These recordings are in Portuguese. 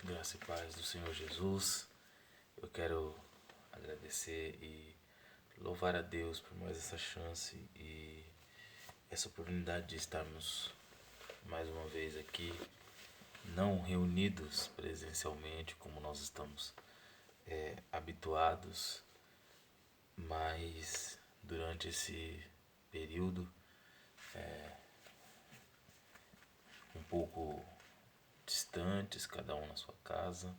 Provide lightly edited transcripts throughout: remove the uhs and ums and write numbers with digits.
Graça e paz do Senhor Jesus. Eu quero agradecer e louvar a Deus por mais essa chance e essa oportunidade de estarmos mais uma vez aqui, não reunidos presencialmente como nós estamos habituados, mas durante esse período um pouco distantes, cada um na sua casa,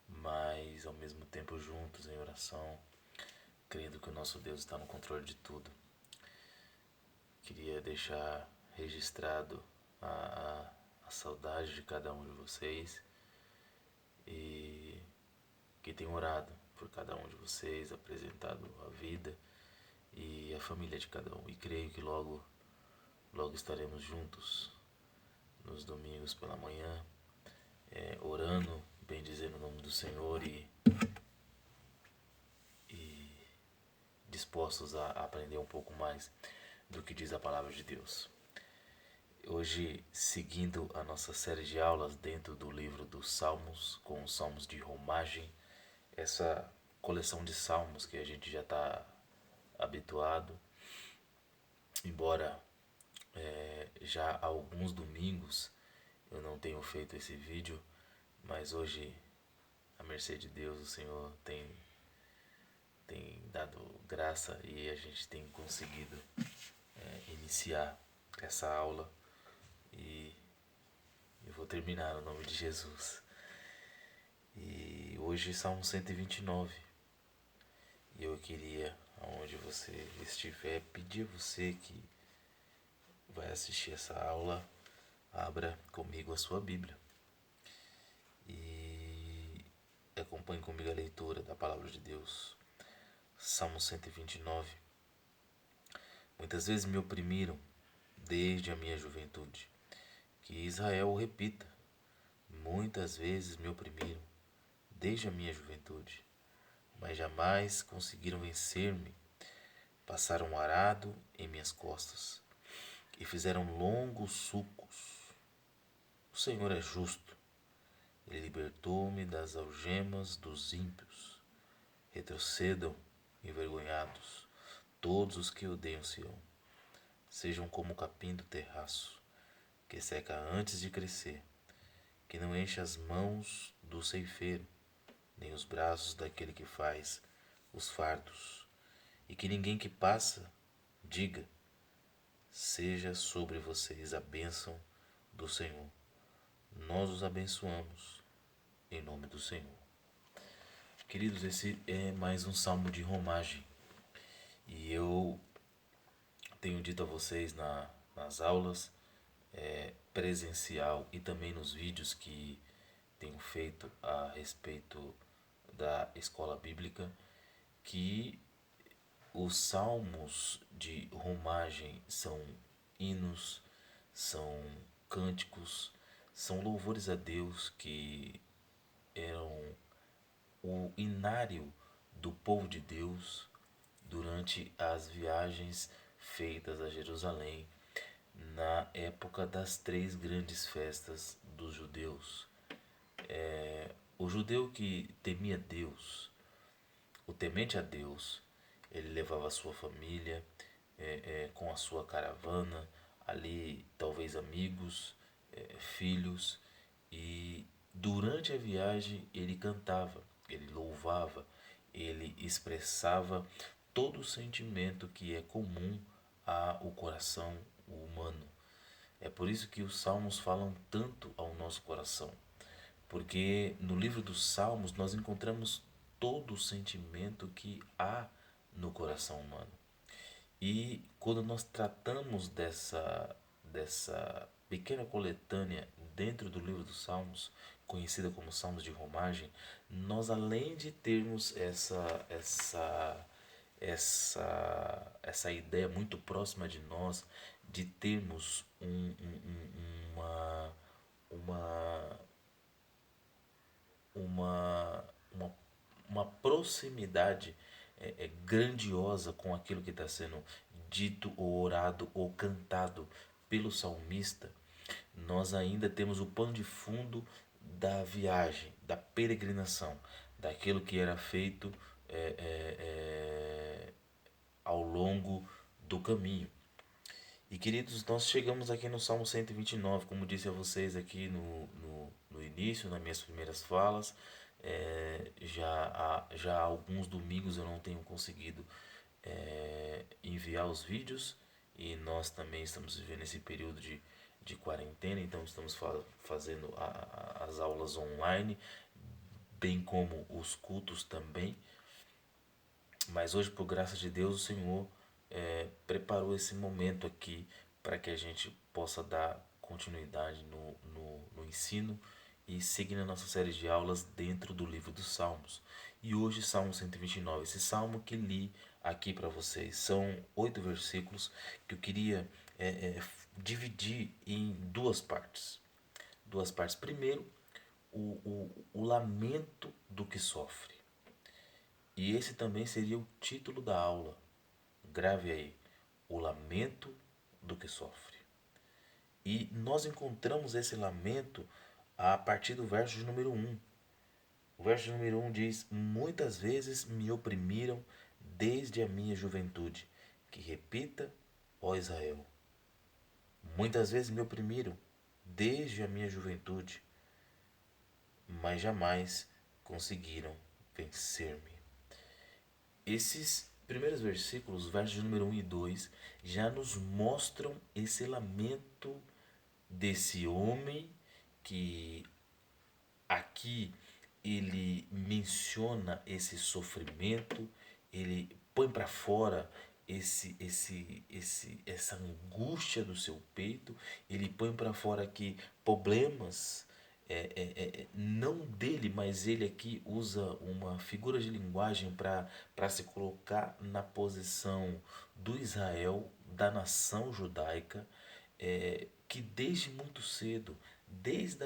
mas ao mesmo tempo juntos em oração, crendo que o nosso Deus está no controle de tudo. Queria deixar registrado a saudade de cada um de vocês e que tenho orado por cada um de vocês, apresentado a vida e a família de cada um. E creio que logo estaremos juntos nos domingos pela manhã, orando, bendizendo o nome do Senhor e dispostos a aprender um pouco mais do que diz a palavra de Deus. Hoje, seguindo a nossa série de aulas dentro do livro dos Salmos, com os Salmos de Romagem, essa coleção de salmos que a gente já está habituado, embora já há alguns domingos eu não tenho feito esse vídeo, mas hoje, à mercê de Deus, o Senhor tem dado graça e a gente tem conseguido iniciar essa aula e eu vou terminar no nome de Jesus. E hoje Salmo 129. E eu queria, aonde você estiver, pedir a você que vai assistir essa aula, abra comigo a sua Bíblia e acompanhe comigo a leitura da palavra de Deus. Salmo 129. Muitas vezes me oprimiram desde a minha juventude. Que Israel o repita. Muitas vezes me oprimiram desde a minha juventude, mas jamais conseguiram vencer-me. Passaram um arado em minhas costas e fizeram longos sulcos. O Senhor é justo. Ele libertou-me das algemas dos ímpios. Retrocedam envergonhados todos os que odeiam Sião. Sejam como o capim do terraço, que seca antes de crescer, que não enche as mãos do ceifeiro, nem os braços daquele que faz os fardos, e que ninguém que passa diga: seja sobre vocês a bênção do Senhor. Nós os abençoamos em nome do Senhor. Queridos, esse é mais um salmo de romagem. E eu tenho dito a vocês nas aulas presencial e também nos vídeos que tenho feito a respeito da escola bíblica que os salmos de romagem são hinos, são cânticos, são louvores a Deus que eram o inário do povo de Deus durante as viagens feitas a Jerusalém na época das três grandes festas dos judeus. O judeu que temia Deus, o temente a Deus, ele levava a sua família com a sua caravana, ali talvez amigos, filhos, e durante a viagem ele cantava, ele louvava, ele expressava todo o sentimento que é comum ao coração humano. É por isso que os salmos falam tanto ao nosso coração, porque no livro dos Salmos nós encontramos todo o sentimento que há no coração humano. E quando nós tratamos dessa pequena coletânea dentro do livro dos Salmos, conhecida como Salmos de Romagem, nós além de termos essa ideia muito próxima de nós, de termos uma, uma, uma, uma proximidade grandiosa com aquilo que está sendo dito ou orado ou cantado pelo salmista, nós ainda temos o pano de fundo da viagem, da peregrinação, daquilo que era feito é, é, é, ao longo do caminho. E queridos, nós chegamos aqui no Salmo 129, como disse a vocês aqui no início, nas minhas primeiras falas. Já há alguns domingos eu não tenho conseguido enviar os vídeos, e nós também estamos vivendo esse período de quarentena, então estamos fazendo as aulas online, bem como os cultos também. Mas hoje, por graça de Deus, o Senhor preparou esse momento aqui para que a gente possa dar continuidade no ensino e seguir na nossa série de aulas dentro do livro dos Salmos. E hoje, Salmo 129, esse salmo que li aqui para vocês, são 8 versículos que eu queria dividir em duas partes. Duas partes. Primeiro, o lamento do que sofre. E esse também seria o título da aula. Grave aí: o lamento do que sofre. E nós encontramos esse lamento a partir do verso de número 1. O verso de número 1 diz: muitas vezes me oprimiram desde a minha juventude. Que repita, ó Israel. Muitas vezes me oprimiram desde a minha juventude, mas jamais conseguiram vencer-me. Esses primeiros versículos, versos número 1 e 2, já nos mostram esse lamento desse homem que aqui ele menciona esse sofrimento, ele põe para fora essa angústia do seu peito, ele põe para fora aqui problemas, não dele, mas ele aqui usa uma figura de linguagem para se colocar na posição do Israel, da nação judaica, que desde muito cedo, desde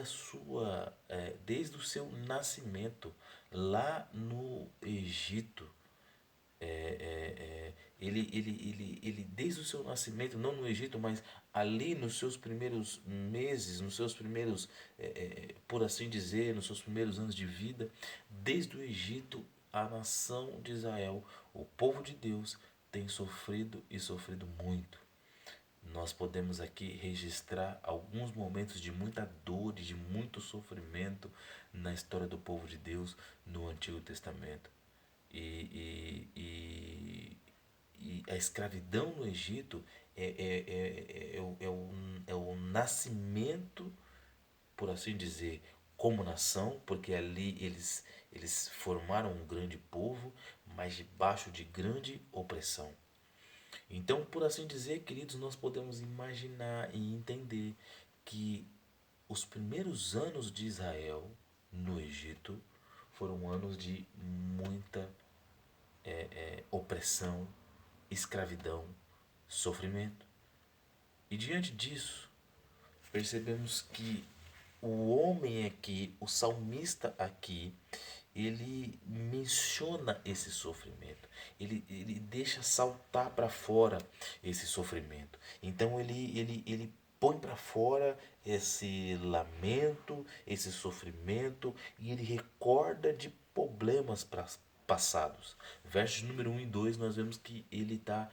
o seu nascimento lá no Egito, ele desde o seu nascimento, não no Egito, mas ali nos seus primeiros meses, nos seus primeiros, por assim dizer, nos seus primeiros anos de vida, desde o Egito, a nação de Israel, o povo de Deus, tem sofrido e sofrido muito. Nós podemos aqui registrar alguns momentos de muita dor e de muito sofrimento na história do povo de Deus no Antigo Testamento. E a escravidão no Egito é o nascimento, por assim dizer, como nação, porque ali eles formaram um grande povo, mas debaixo de grande opressão. Então, por assim dizer, queridos, nós podemos imaginar e entender que os primeiros anos de Israel no Egito foram anos de muita opressão, escravidão, sofrimento. E diante disso, percebemos que o homem aqui, o salmista aqui, ele menciona esse sofrimento, ele deixa saltar para fora esse sofrimento. Então ele põe para fora esse lamento, esse sofrimento, e ele recorda de problemas passados. Versos número 1 e 2 nós vemos que ele está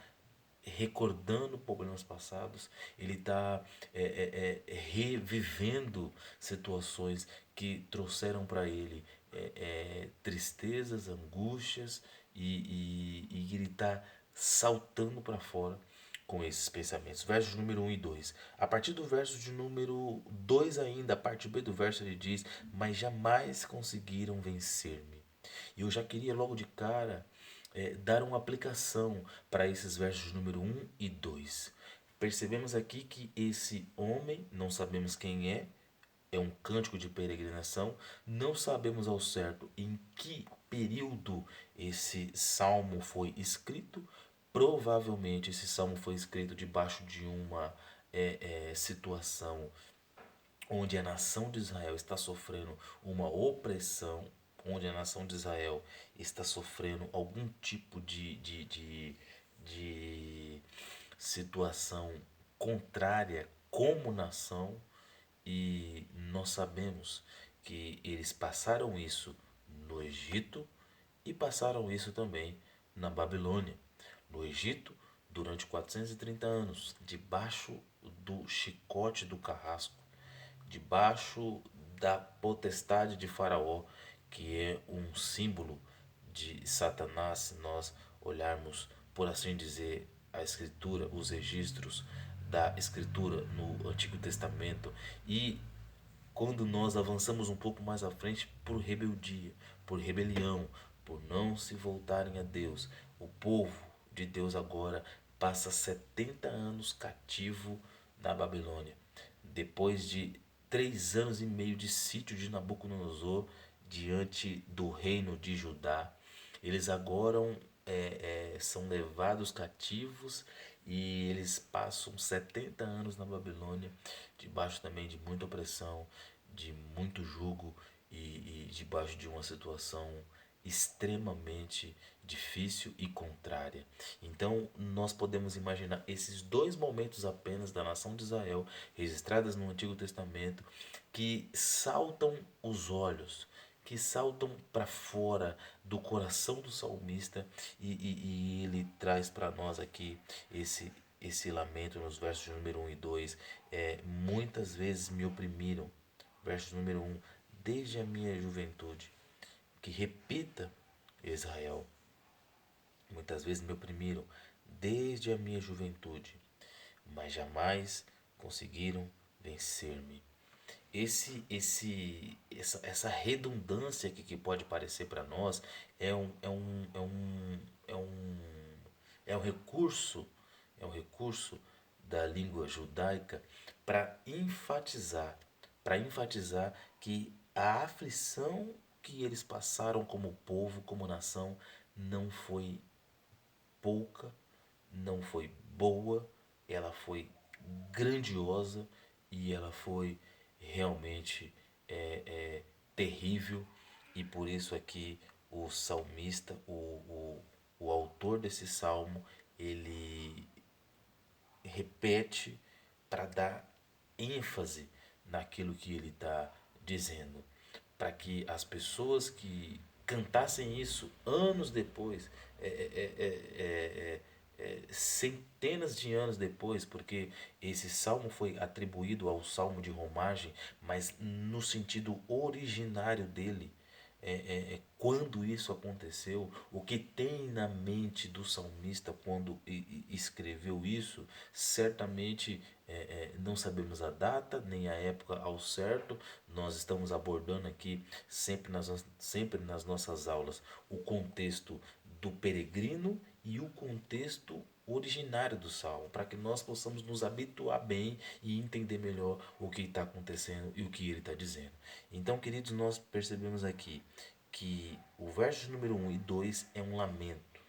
recordando problemas passados, ele está revivendo situações que trouxeram para ele tristezas, angústias, e ele está saltando para fora com esses pensamentos. Versos número 1 e 2. A partir do verso de número 2 ainda, a parte B do verso, ele diz: mas jamais conseguiram vencer-me. E eu já queria logo de cara dar uma aplicação para esses versos número 1 e 2. Percebemos aqui que esse homem, não sabemos quem é um cântico de peregrinação, não sabemos ao certo em que período esse salmo foi escrito. Provavelmente esse salmo foi escrito debaixo de uma situação onde a nação de Israel está sofrendo uma opressão, onde a nação de Israel está sofrendo algum tipo de situação contrária como nação. E nós sabemos que eles passaram isso no Egito e passaram isso também na Babilônia. No Egito, durante 430 anos, debaixo do chicote do carrasco, debaixo da potestade de Faraó, que é um símbolo de Satanás, se nós olharmos, por assim dizer, a escritura, os registros da escritura no Antigo Testamento, e quando nós avançamos um pouco mais à frente por rebeldia, por rebelião, por não se voltarem a Deus, o povo de Deus agora passa 70 anos cativo na Babilônia. Depois de 3 anos e meio de sítio de Nabucodonosor diante do reino de Judá, eles agora são levados cativos e eles passam 70 anos na Babilônia, debaixo também de muita opressão, de muito jugo e debaixo de uma situação extremamente difícil e contrária. Então, nós podemos imaginar esses dois momentos apenas da nação de Israel, registradas no Antigo Testamento, que saltam os olhos, que saltam para fora do coração do salmista, e ele traz para nós aqui esse lamento nos versos número 1 e 2. Muitas vezes me oprimiram, verso número 1, desde a minha juventude. Que repita, Israel, muitas vezes me oprimiram desde a minha juventude, mas jamais conseguiram vencer-me. Essa redundância que pode parecer para nós é um recurso, é um recurso da língua judaica para enfatizar que a aflição que eles passaram como povo, como nação, não foi pouca, não foi boa, ela foi grandiosa e ela foi realmente terrível. E por isso aqui o salmista, o autor desse salmo, ele repete para dar ênfase naquilo que ele está dizendo, para que as pessoas que cantassem isso anos depois, centenas de anos depois, porque esse salmo foi atribuído ao salmo de romagem, mas no sentido originário dele, quando isso aconteceu, o que tem na mente do salmista quando escreveu isso, certamente não sabemos a data nem a época ao certo. Nós estamos abordando aqui sempre nas nossas aulas o contexto do peregrino e o contexto originário do salmo, para que nós possamos nos habituar bem e entender melhor o que está acontecendo e o que ele está dizendo. Então, queridos, nós percebemos aqui que o verso número 1 e 2 é um lamento.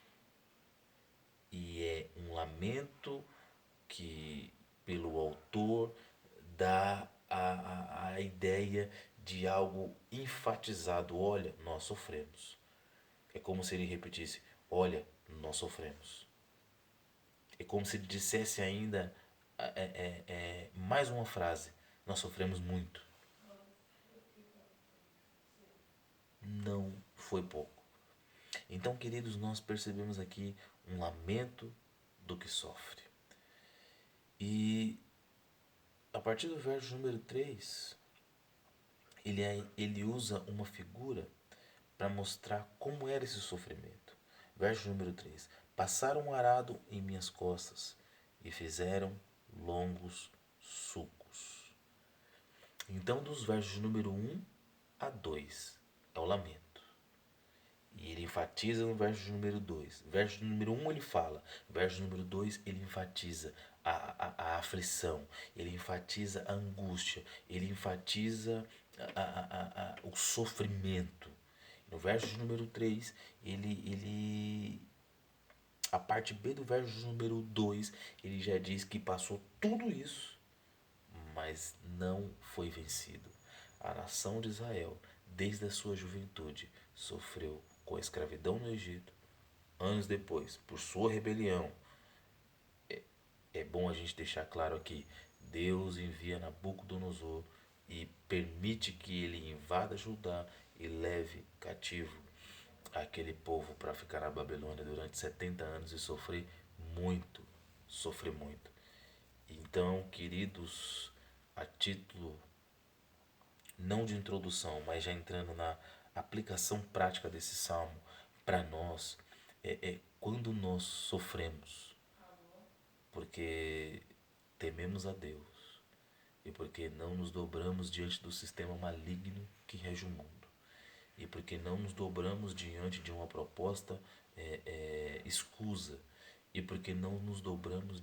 E é um lamento que, pelo autor, dá a ideia de algo enfatizado. Olha, nós sofremos. É como se ele repetisse: olha, nós sofremos. É como se ele dissesse ainda mais uma frase: nós sofremos muito. Não foi pouco. Então, queridos, nós percebemos aqui um lamento do que sofre. E a partir do verso número 3, ele usa uma figura para mostrar como era esse sofrimento. Verso número 3: passaram um arado em minhas costas e fizeram longos sulcos. Então, dos versos número 1 a 2 é o lamento. E ele enfatiza no verso número 2. Verso número 1 ele fala. Verso número 2 ele enfatiza a aflição. Ele enfatiza a angústia. Ele enfatiza o sofrimento. No verso número 3, a parte B do verso número 2, ele já diz que passou tudo isso, mas não foi vencido. A nação de Israel, desde a sua juventude, sofreu com a escravidão no Egito. Anos depois, por sua rebelião, é bom a gente deixar claro aqui, Deus envia Nabucodonosor e permite que ele invada Judá e leve cativo aquele povo para ficar na Babilônia durante 70 anos e muito, sofrer muito. Então, queridos, a título não de introdução, mas já entrando na aplicação prática desse salmo para nós, é quando nós sofremos, porque tememos a Deus e porque não nos dobramos diante do sistema maligno que rege o mundo e porque não nos dobramos diante de uma proposta escusa e porque não nos dobramos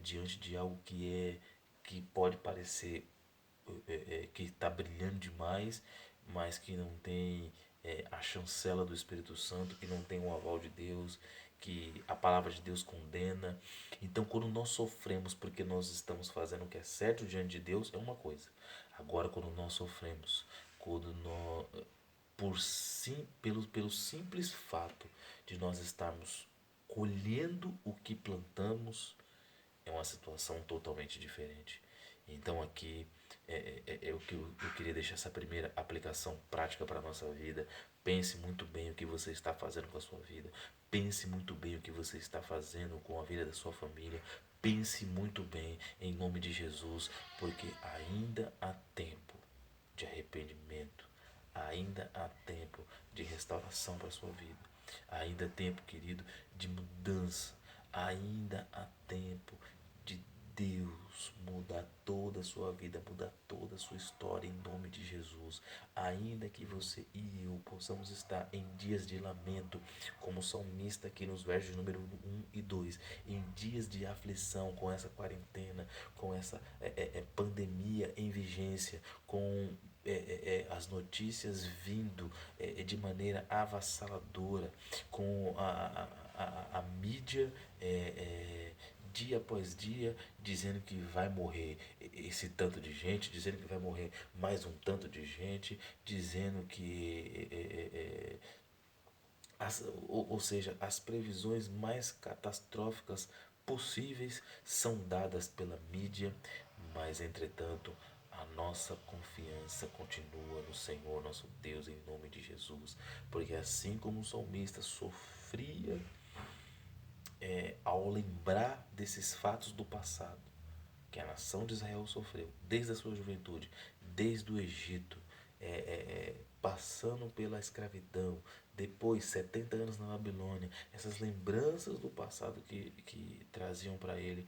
diante de algo que pode parecer que está brilhando demais, mas que não tem a chancela do Espírito Santo, que não tem o aval de Deus, que a palavra de Deus condena. Então, quando nós sofremos porque nós estamos fazendo o que é certo diante de Deus, é uma coisa. Agora, quando nós sofremos, quando nós, pelo simples fato de nós estarmos colhendo o que plantamos, é uma situação totalmente diferente. Então aqui é o que eu queria deixar essa primeira aplicação prática para a nossa vida. Pense muito bem o que você está fazendo com a sua vida. Pense muito bem o que você está fazendo com a vida da sua família. Pense muito bem em nome de Jesus, porque ainda há tempo de arrependimento. Ainda há tempo de restauração para a sua vida. Ainda há tempo, querido, de mudança. Ainda há tempo de Deus mudar toda a sua vida, mudar toda a sua história em nome de Jesus. Ainda que você e eu possamos estar em dias de lamento, como o salmista aqui nos versos número 1 e 2, em dias de aflição, com essa quarentena, com essa pandemia em vigência, com as notícias vindo de maneira avassaladora, com a mídia dia após dia dizendo que vai morrer esse tanto de gente, dizendo que vai morrer mais um tanto de gente, dizendo que ou seja, as previsões mais catastróficas possíveis são dadas pela mídia, mas entretanto a nossa confiança continua no Senhor nosso Deus em nome de Jesus, porque assim como o salmista sofria ao lembrar desses fatos do passado, que a nação de Israel sofreu desde a sua juventude, desde o Egito, passando pela escravidão, depois 70 anos na Babilônia, essas lembranças do passado que traziam para ele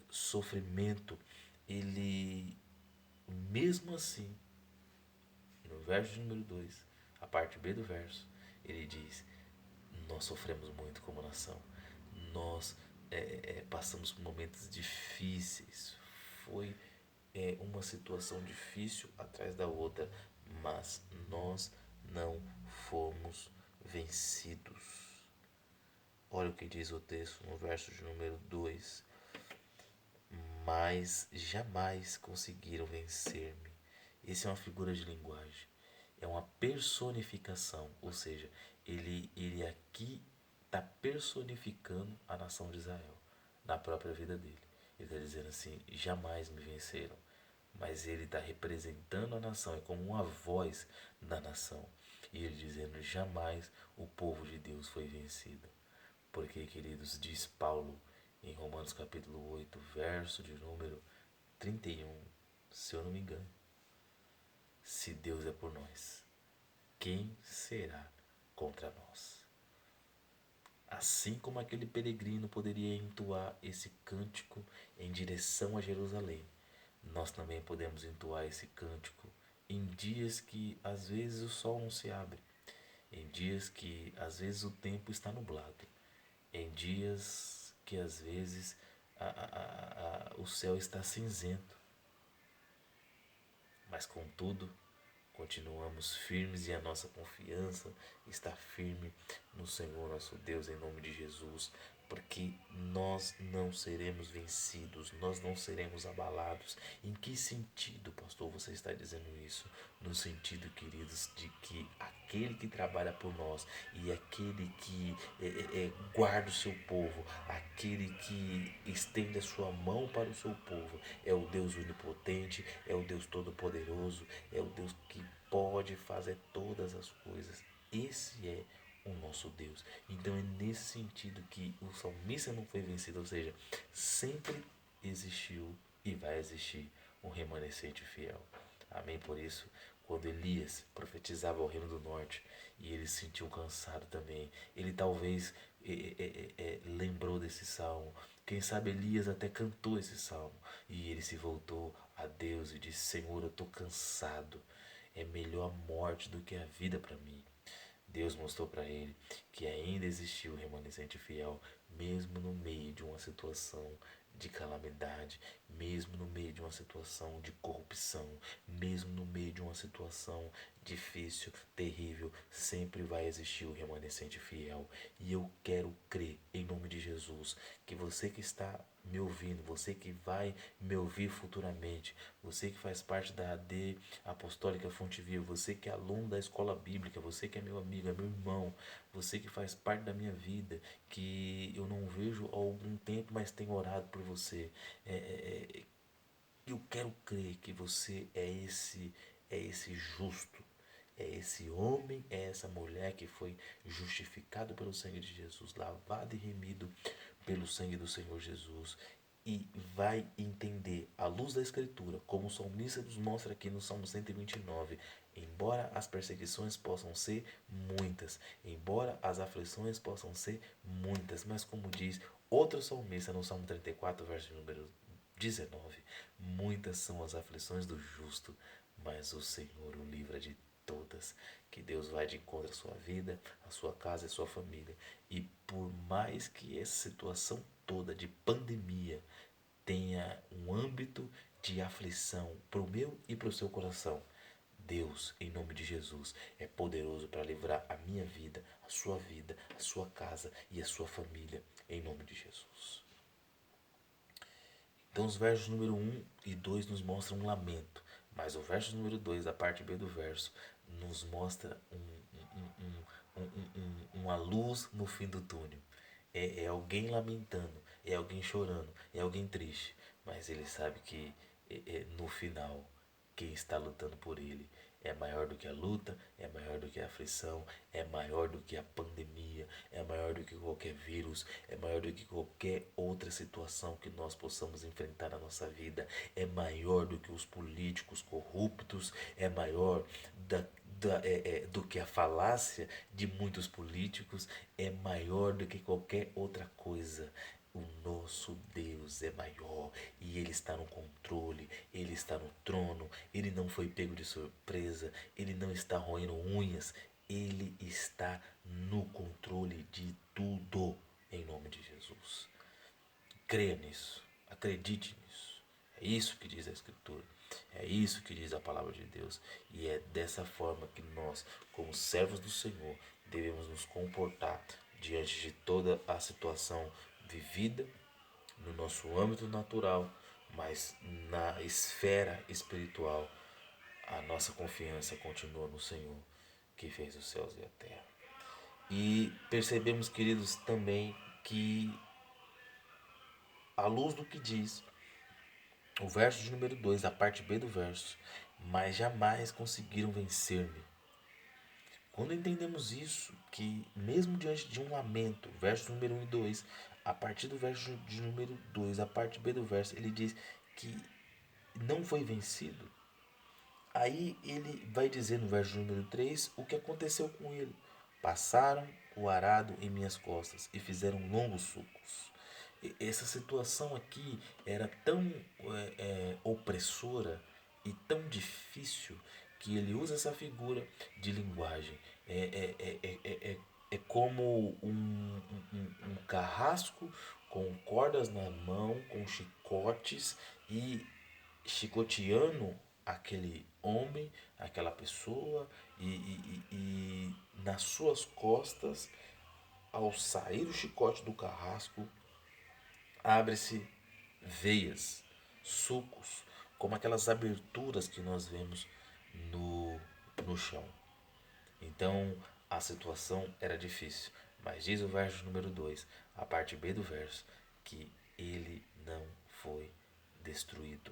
sofrimento, ele, mesmo assim, no verso número 2, a parte B do verso, ele diz: nós sofremos muito como nação, nós passamos por momentos difíceis, foi uma situação difícil atrás da outra, mas nós não fomos vencidos. Olha o que diz o texto no verso de número 2: mas jamais conseguiram vencer-me. Essa é uma figura de linguagem, é uma personificação, ou seja, ele aqui está personificando a nação de Israel na própria vida dele. Ele está dizendo assim: jamais me venceram, mas ele está representando a nação, é como uma voz da nação. E ele dizendo: jamais o povo de Deus foi vencido. Porque, queridos, diz Paulo em Romanos capítulo 8, verso de número 31, se eu não me engano: se Deus é por nós, quem será contra nós? Assim como aquele peregrino poderia entoar esse cântico em direção a Jerusalém, nós também podemos entoar esse cântico em dias que às vezes o sol não se abre, em dias que às vezes o tempo está nublado, em dias que às vezes o céu está cinzento, mas contudo continuamos firmes e a nossa confiança está firme no Senhor nosso Deus em nome de Jesus, porque nós não seremos vencidos, nós não seremos abalados. Em que sentido, pastor, você está dizendo isso? No sentido, queridos, de que aquele que trabalha por nós e aquele que guarda o seu povo, aquele que estende a sua mão para o seu povo, é o Deus onipotente, é o Deus todo-poderoso, é o Deus que pode fazer todas as coisas. Esse é o nosso Deus. Então é nesse sentido que o salmista não foi vencido, ou seja, sempre existiu e vai existir um remanescente fiel. Amém? Por isso, quando Elias profetizava ao reino do norte e ele se sentiu cansado também, ele talvez lembrou desse salmo. Quem sabe Elias até cantou esse salmo e ele se voltou a Deus e disse: Senhor, eu estou cansado. É melhor a morte do que a vida para mim. Deus mostrou para ele que ainda existiu o remanescente fiel, mesmo no meio de uma situação de calamidade, mesmo no meio de uma situação de corrupção, mesmo no meio de uma situação difícil, terrível, sempre vai existir o remanescente fiel. E eu quero crer, em nome de Jesus, que você que está me ouvindo, você que vai me ouvir futuramente, você que faz parte da AD Apostólica Fonte Viva, você que é aluno da escola bíblica, você que é meu amigo, é meu irmão, você que faz parte da minha vida, que eu não vejo há algum tempo, mas tenho orado por você. Eu quero crer que você é esse justo, é esse homem, é essa mulher que foi justificado pelo sangue de Jesus, lavado e remido pelo sangue do Senhor Jesus, e vai entender, à luz da Escritura, como o salmista nos mostra aqui no Salmo 129, embora as perseguições possam ser muitas, embora as aflições possam ser muitas, mas como diz outro salmista no Salmo 34, verso número 19: muitas são as aflições do justo, mas o Senhor o livra de todas. Que Deus vai de encontro à sua vida, à sua casa e à sua família. E por mais que essa situação toda de pandemia tenha um âmbito de aflição para o meu e para o seu coração, Deus, em nome de Jesus, é poderoso para livrar a minha vida, a sua casa e a sua família, em nome de Jesus. Então os versos número 1 e 2 nos mostram um lamento, mas o verso número 2, a parte B do verso, nos mostra uma luz no fim do túnel. É alguém lamentando, é alguém chorando, é alguém triste, mas ele sabe que no final quem está lutando por ele é maior do que a luta, é maior do que a aflição, é maior do que a pandemia, é maior do que qualquer vírus, é maior do que qualquer outra situação que nós possamos enfrentar na nossa vida, é maior do que os políticos corruptos, é maior do que a falácia de muitos políticos, é maior do que qualquer outra coisa. O nosso Deus é maior e Ele está no controle, Ele está no trono, Ele não foi pego de surpresa, Ele não está roendo unhas, Ele está no controle de tudo, em nome de Jesus. Creia nisso, acredite nisso. É isso que diz a Escritura, é isso que diz a palavra de Deus, e é dessa forma que nós, como servos do Senhor, devemos nos comportar diante de toda a situação vivida no nosso âmbito natural, mas na esfera espiritual, a nossa confiança continua no Senhor, que fez os céus e a terra. E percebemos, queridos, também que, à luz do que diz o verso de número 2, a parte B do verso, mas jamais conseguiram vencer-me. Quando entendemos isso, que mesmo diante de um lamento, verso número 1 e 2, a partir do verso de número 2, a parte B do verso, ele diz que não foi vencido. Aí ele vai dizer no verso número 3 o que aconteceu com ele. Passaram o arado em minhas costas e fizeram longos sulcos. Essa situação aqui era tão opressora e tão difícil que ele usa essa figura de linguagem. É como um carrasco com cordas na mão, com chicotes e chicoteando aquele homem, aquela pessoa, e nas suas costas ao sair o chicote do carrasco, abre-se veias, sulcos, como aquelas aberturas que nós vemos no chão. Então a situação era difícil, mas diz o verso número 2, a parte B do verso, que ele não foi destruído,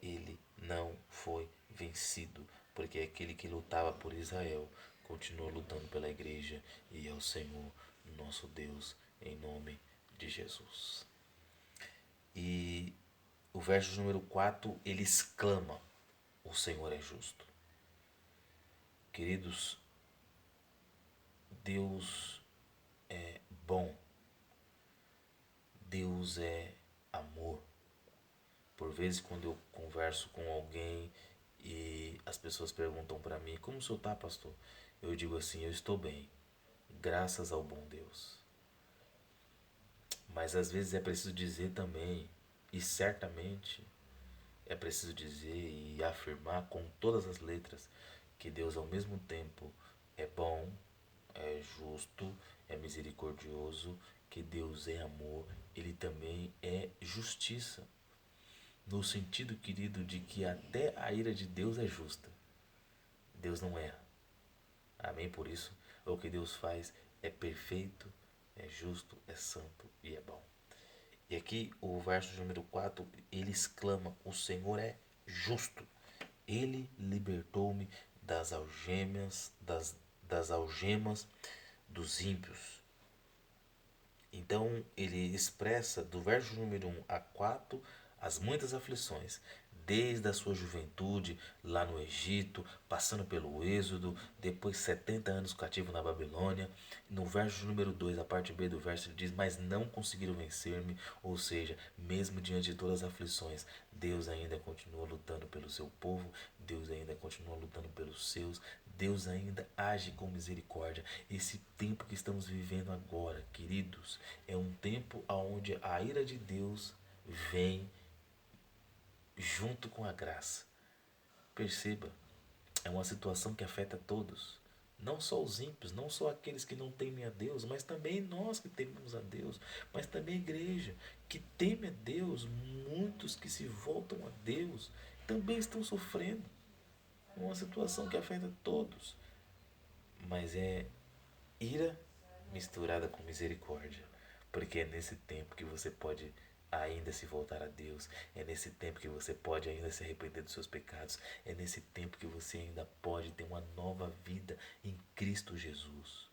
ele não foi vencido, porque aquele que lutava por Israel continua lutando pela igreja e é o Senhor nosso Deus, em nome de Jesus. E o verso número 4, ele exclama: o Senhor é justo. Queridos, Deus é bom, Deus é amor. Por vezes, quando eu converso com alguém e as pessoas perguntam para mim: como o senhor está, pastor? Eu digo assim: eu estou bem, graças ao bom Deus. Mas às vezes é preciso dizer também, e certamente é preciso dizer e afirmar com todas as letras, que Deus ao mesmo tempo é bom, é justo, é misericordioso, que Deus é amor, ele também é justiça. No sentido, querido, de que até a ira de Deus é justa. Deus não erra. Amém? Por isso, o que Deus faz é perfeito, é justo, é santo e é bom. E aqui o verso número 4, ele exclama: o Senhor é justo. Ele libertou-me das algemas, das algemas dos ímpios. Então ele expressa do verso número 1 a 4 as muitas aflições, desde a sua juventude lá no Egito, passando pelo Êxodo, depois 70 anos cativo na Babilônia. No verso número 2, a parte B do verso, ele diz: mas não conseguiram vencer-me, ou seja, mesmo diante de todas as aflições, Deus ainda continua lutando pelo seu povo, Deus ainda continua lutando pelos seus, Deus ainda age com misericórdia. Esse tempo que estamos vivendo agora, queridos, é um tempo onde a ira de Deus vem junto com a graça. Perceba, é uma situação que afeta todos. Não só os ímpios, não só aqueles que não temem a Deus, mas também nós que tememos a Deus, mas também a igreja que teme a Deus. Muitos que se voltam a Deus também estão sofrendo. É uma situação que afeta todos, mas é ira misturada com misericórdia, porque é nesse tempo que você pode ainda se voltar a Deus, é nesse tempo que você pode ainda se arrepender dos seus pecados, é nesse tempo que você ainda pode ter uma nova vida em Cristo Jesus.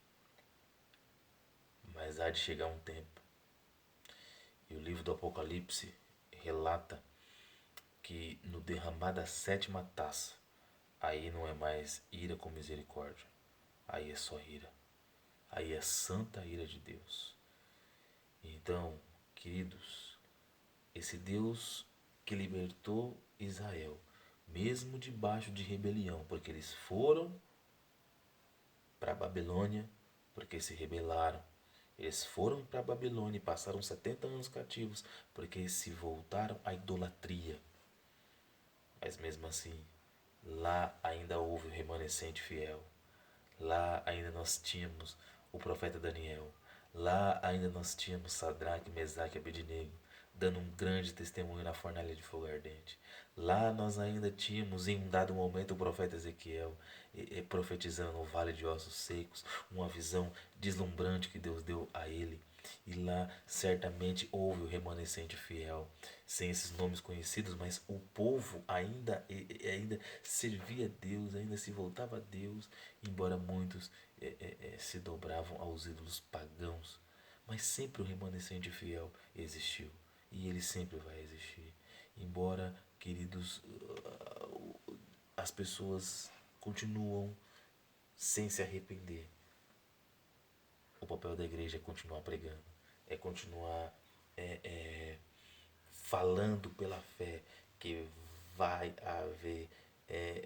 Mas há de chegar um tempo, e o livro do Apocalipse relata que no derramar da sétima taça, aí não é mais ira com misericórdia, aí é só ira. Aí é santa ira de Deus. Então, queridos, esse Deus que libertou Israel, mesmo debaixo de rebelião, porque eles foram para a Babilônia, porque se rebelaram. Eles foram para a Babilônia e passaram 70 anos cativos, porque se voltaram à idolatria. Mas mesmo assim, lá ainda houve o remanescente fiel. Lá ainda nós tínhamos o profeta Daniel. Lá ainda nós tínhamos Sadraque, Mesaque e Abednego, dando um grande testemunho na fornalha de fogo ardente. Lá nós ainda tínhamos, em um dado momento, o profeta Ezequiel profetizando no vale de ossos secos, uma visão deslumbrante que Deus deu a ele. E lá certamente houve o remanescente fiel, sem esses nomes conhecidos, mas o povo ainda servia a Deus, ainda se voltava a Deus, embora muitos se dobravam aos ídolos pagãos. Mas sempre o remanescente fiel existiu e ele sempre vai existir. Embora, queridos, as pessoas continuam sem se arrepender. O papel da igreja é continuar pregando, é continuar falando pela fé que vai haver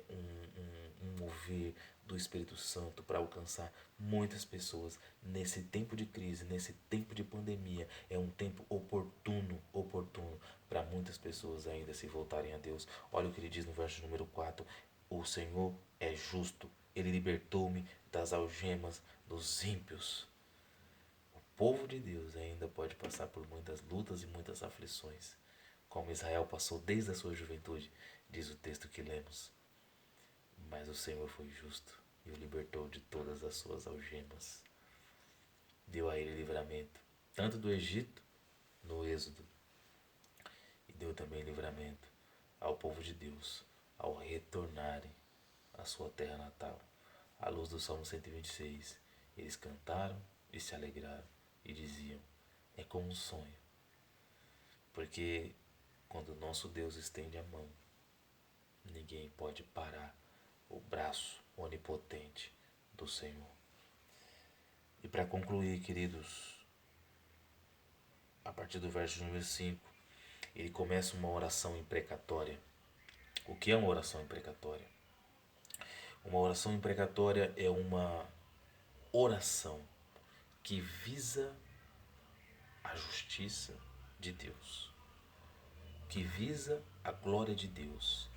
um mover do Espírito Santo para alcançar muitas pessoas nesse tempo de crise, nesse tempo de pandemia. É um tempo oportuno para muitas pessoas ainda se voltarem a Deus. Olha o que ele diz no verso número 4: o Senhor é justo, ele libertou-me das algemas dos ímpios. povo de Deus ainda pode passar por muitas lutas e muitas aflições, como Israel passou desde a sua juventude, diz o texto que lemos. Mas o Senhor foi justo e o libertou de todas as suas algemas. Deu a ele livramento, tanto do Egito, no Êxodo, e deu também livramento ao povo de Deus, ao retornarem à sua terra natal. À luz do Salmo 126, eles cantaram e se alegraram e diziam: é como um sonho. Porque quando o nosso Deus estende a mão, ninguém pode parar o braço onipotente do Senhor. E para concluir, queridos, a partir do verso número 5, ele começa uma oração imprecatória. O que é uma oração imprecatória? Uma oração imprecatória é uma oração que visa a justiça de Deus, que visa a glória de Deus,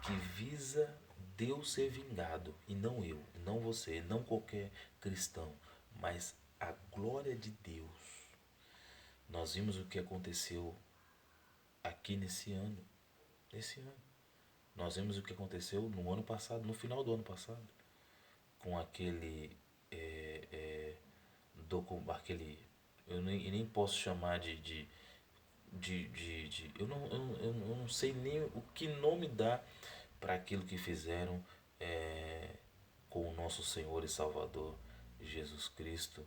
que visa Deus ser vingado, e não eu, não você, não qualquer cristão, mas a glória de Deus. Nós vimos o que aconteceu aqui nesse ano. Nós vimos o que aconteceu no ano passado, no final do ano passado, com aquele aquele, eu nem posso chamar eu não sei nem o que nome dá para aquilo que fizeram com o nosso Senhor e Salvador Jesus Cristo,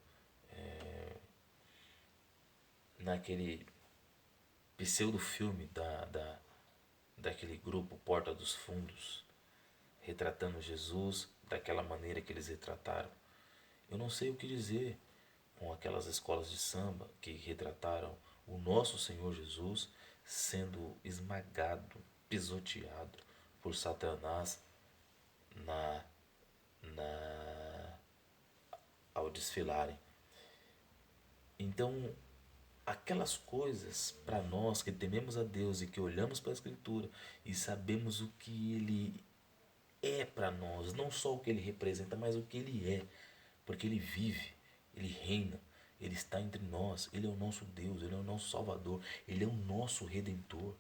naquele pseudo-filme daquele grupo Porta dos Fundos, retratando Jesus daquela maneira que eles retrataram. Eu não sei o que dizer com aquelas escolas de samba que retrataram o nosso Senhor Jesus sendo esmagado, pisoteado por Satanás na, ao desfilarem. Então, aquelas coisas para nós que tememos a Deus e que olhamos para a Escritura e sabemos o que Ele é para nós, não só o que Ele representa, mas o que Ele é, porque Ele vive, Ele reina, Ele está entre nós, Ele é o nosso Deus, Ele é o nosso Salvador, Ele é o nosso Redentor,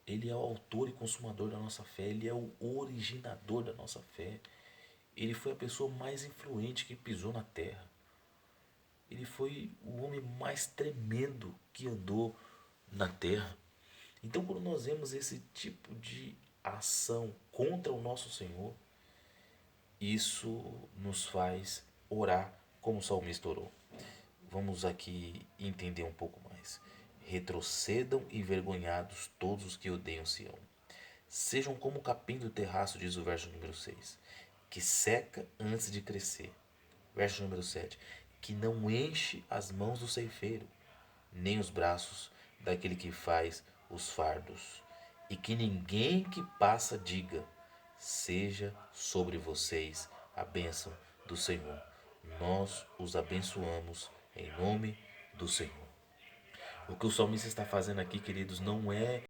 Ele é o autor e consumador da nossa fé, Ele é o originador da nossa fé, Ele foi a pessoa mais influente que pisou na terra. Ele foi o homem mais tremendo que andou na terra. Então, quando nós vemos esse tipo de ação contra o nosso Senhor, isso nos faz orar como o salmista orou. Vamos aqui entender um pouco mais. Retrocedam envergonhados todos os que odeiam Sião. Sejam como o capim do terraço, diz o verso número 6, que seca antes de crescer. Verso número 7, que não enche as mãos do ceifeiro, nem os braços daquele que faz os fardos. E que ninguém que passa diga: seja sobre vocês a bênção do Senhor. Nós os abençoamos em nome do Senhor. O que o salmista está fazendo aqui, queridos, não é